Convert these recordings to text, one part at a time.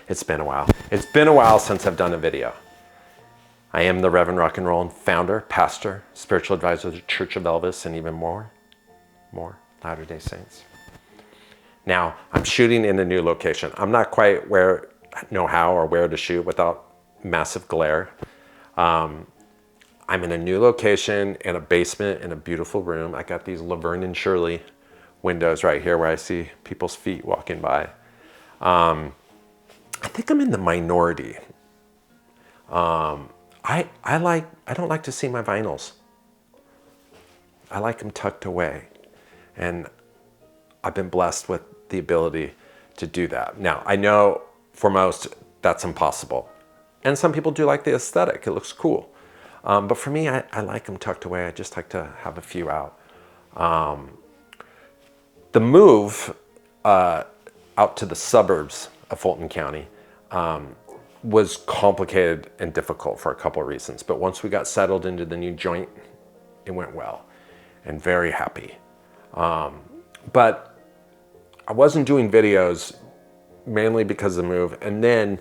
It's been a while. It's been a while since I've done a video. I am the Reverend Rock and Roll and founder, pastor, spiritual advisor of the Church of Elvis, and even more Latter-day Saints. Now, I'm shooting in a new location. I'm not quite know how or where to shoot without massive glare. I'm in a new location in a basement in a beautiful room. I got these Laverne and Shirley windows right here where I see people's feet walking by. I think I'm in the minority. I don't like to see my vinyls. I like them tucked away. And I've been blessed with the ability to do that. Now, I know for most that's impossible. And some people do like the aesthetic. It looks cool. But for me, I like them tucked away. I just like to have a few out. The move out to the suburbs of Fulton County was complicated and difficult for a couple of reasons. But once we got settled into the new joint, it went well and very happy. But I wasn't doing videos mainly because of the move. And then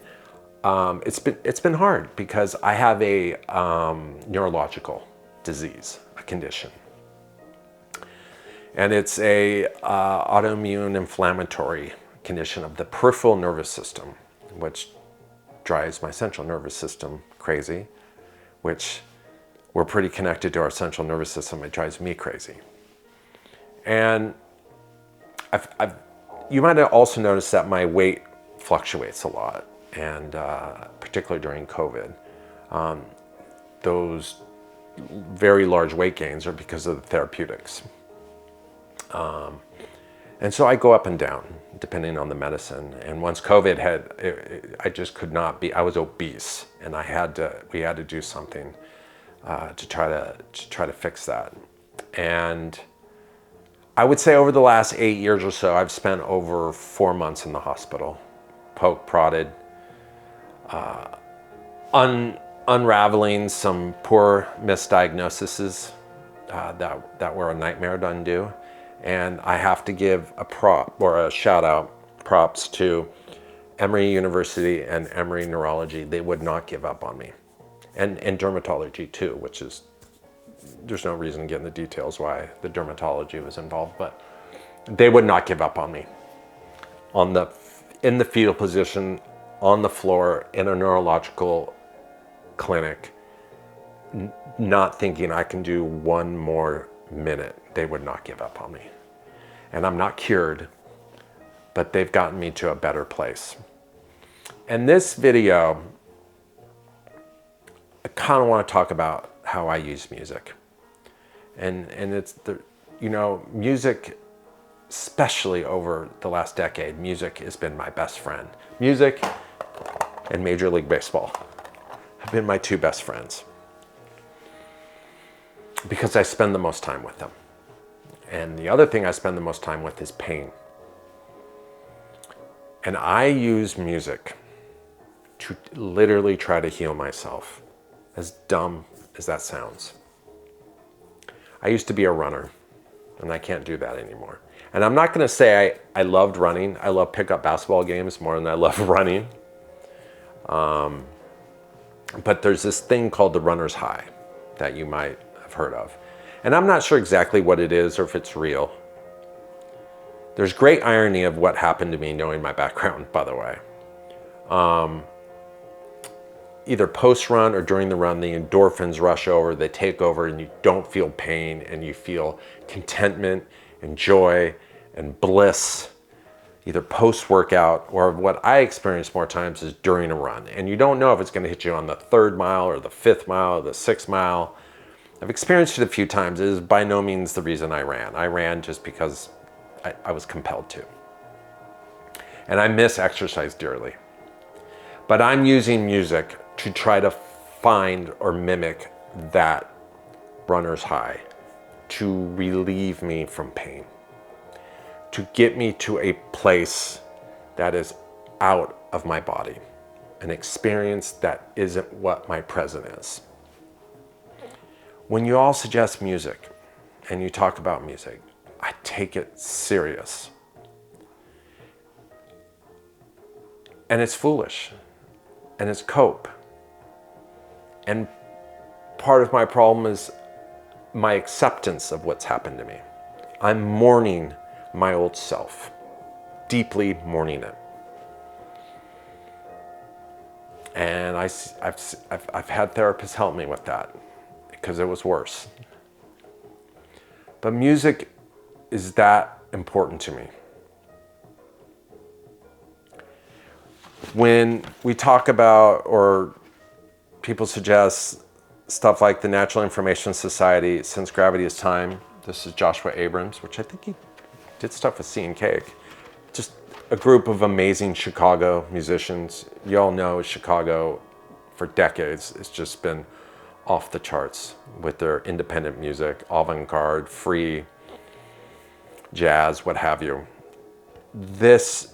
it's been hard because I have a neurological disease, a condition. And it's a autoimmune inflammatory condition of the peripheral nervous system, which drives my central nervous system crazy, which we're pretty connected to our central nervous system. It drives me crazy. And you might have also noticed that my weight fluctuates a lot, and particularly during COVID. Those very large weight gains are because of the therapeutics. And so I go up and down depending on the medicine. And once COVID hit, I just could not be. I was obese, and we had to do something to try to fix that. And I would say over the last 8 years or so, I've spent over 4 months in the hospital, poked, prodded, unraveling some poor misdiagnoses that were a nightmare to undo. And I have to give a shout out, props to Emory University and Emory Neurology. They would not give up on me. And dermatology too, which is, there's no reason to get into details why the dermatology was involved, but they would not give up on me. In the fetal position, on the floor, in a neurological clinic, not thinking I can do one more minute, they would not give up on me. And I'm not cured, but they've gotten me to a better place. And this video, I kind of want to talk about how I use music. And it's music, especially over the last decade, music has been my best friend. Music and Major League Baseball have been my two best friends because I spend the most time with them. And the other thing I spend the most time with is pain. And I use music to literally try to heal myself, as dumb as that sounds. I used to be a runner, and I can't do that anymore. And I'm not gonna say I loved running. I love pickup basketball games more than I love running. But there's this thing called the runner's high that you might have heard of. And I'm not sure exactly what it is or if it's real. There's great irony of what happened to me knowing my background, by the way. Either post-run or during the run, the endorphins rush over, they take over, and you don't feel pain, and you feel contentment and joy and bliss, either post-workout or what I experience more times is during a run. And you don't know if it's gonna hit you on the 3rd mile or the 5th mile or the 6th mile. I've experienced it a few times. It is by no means the reason I ran. I ran just because I was compelled to. And I miss exercise dearly. But I'm using music to try to find or mimic that runner's high, to relieve me from pain, to get me to a place that is out of my body, an experience that isn't what my present is. When you all suggest music and you talk about music, I take it serious. And it's foolish. And it's cope. And part of my problem is my acceptance of what's happened to me. I'm mourning my old self, deeply mourning it. And I've had therapists help me with that because it was worse. But music is that important to me. When we talk about, or people suggest stuff like the Natural Information Society, Since Gravity is Time, this is Joshua Abrams, which I think he did stuff with Sea and Cake. Just a group of amazing Chicago musicians. You all know Chicago for decades. It's just been off the charts with their independent music, avant-garde, free, jazz, what have you. This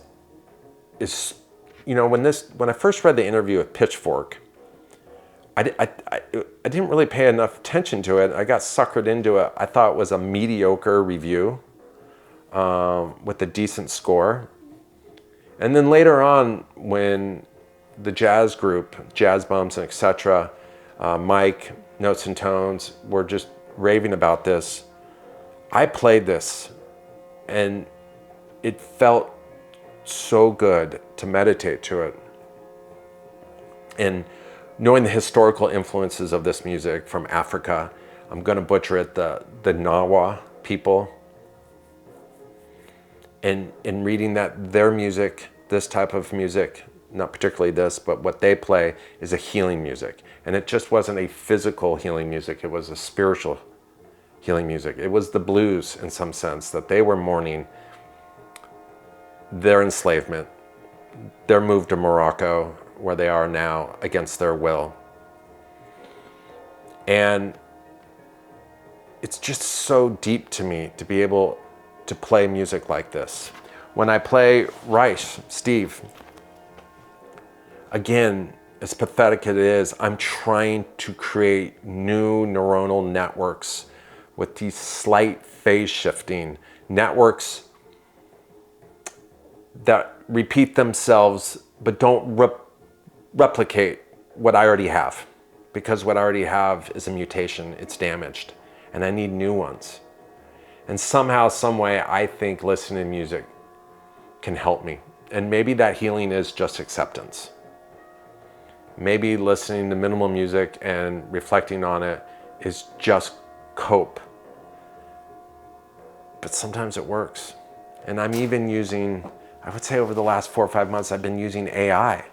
is, you know, when I first read the interview with Pitchfork, I didn't really pay enough attention to it. I got suckered into it. I thought it was a mediocre review with a decent score. And then later on, when the jazz group, Jazz Bumps and etc., Mike, Notes and Tones, were just raving about this, I played this and it felt so good to meditate to it. And knowing the historical influences of this music from Africa, I'm going to butcher it, the Nawa people, and in reading that their music, this type of music, not particularly this, but what they play is a healing music. And it just wasn't a physical healing music, it was a spiritual healing music. It was the blues in some sense, that they were mourning their enslavement, their move to Morocco, where they are now, against their will. And it's just so deep to me to be able to play music like this. When I play Rice, Steve, again, as pathetic as it is, I'm trying to create new neuronal networks with these slight phase shifting networks that repeat themselves but don't replicate what I already have, because what I already have is a mutation, it's damaged, and I need new ones. And somehow, some way, I think listening to music can help me. And maybe that healing is just acceptance. Maybe listening to minimal music and reflecting on it is just cope. But sometimes it works. And I'm even using, I would say over the last 4 or 5 months, I've been using AI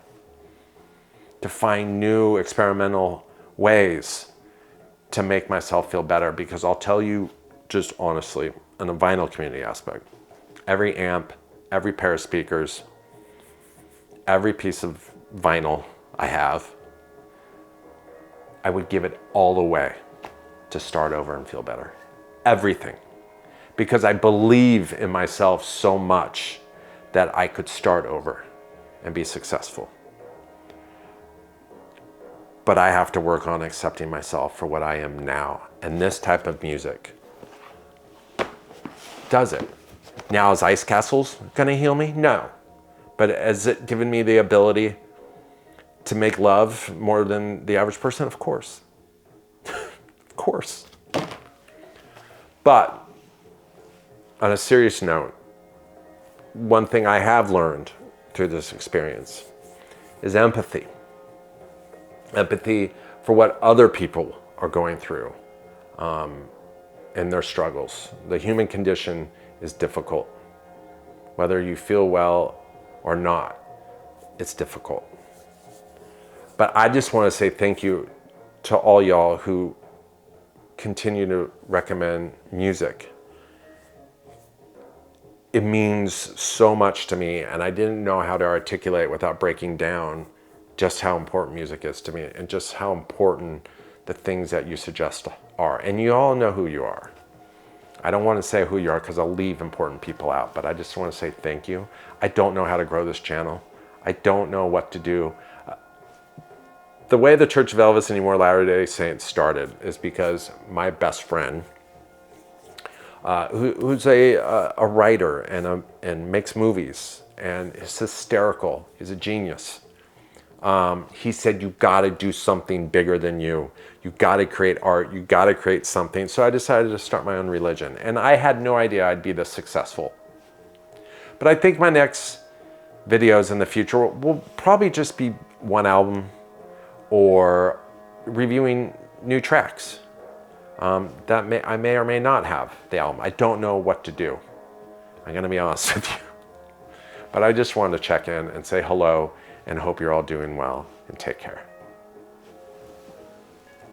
to find new experimental ways to make myself feel better. Because I'll tell you just honestly, on the vinyl community aspect, every amp, every pair of speakers, every piece of vinyl I have, I would give it all away to start over and feel better. Everything. Because I believe in myself so much that I could start over and be successful. But I have to work on accepting myself for what I am now. And this type of music does it. Now, is Ice Castles gonna heal me? No. But has it given me the ability to make love more than the average person? Of course. Of course. But on a serious note, one thing I have learned through this experience is empathy. Empathy for what other people are going through and their struggles. The human condition is difficult. Whether you feel well or not, it's difficult. But I just want to say thank you to all y'all who continue to recommend music. It means so much to me, and I didn't know how to articulate without breaking down just how important music is to me and just how important the things that you suggest are. And you all know who you are. I don't want to say who you are because I'll leave important people out, but I just want to say thank you. I don't know how to grow this channel. I don't know what to do. The way the Church of Elvis and More Latter-day Saints started is because my best friend, who's a writer and makes movies and is hysterical. He's a genius. He said, you got to do something bigger than you. You got to create art. You got to create something. So I decided to start my own religion. And I had no idea I'd be this successful. But I think my next videos in the future will probably just be one album or reviewing new tracks. I may or may not have the album. I don't know what to do. I'm going to be honest with you. But I just wanted to check in and say hello and hope you're all doing well, and take care.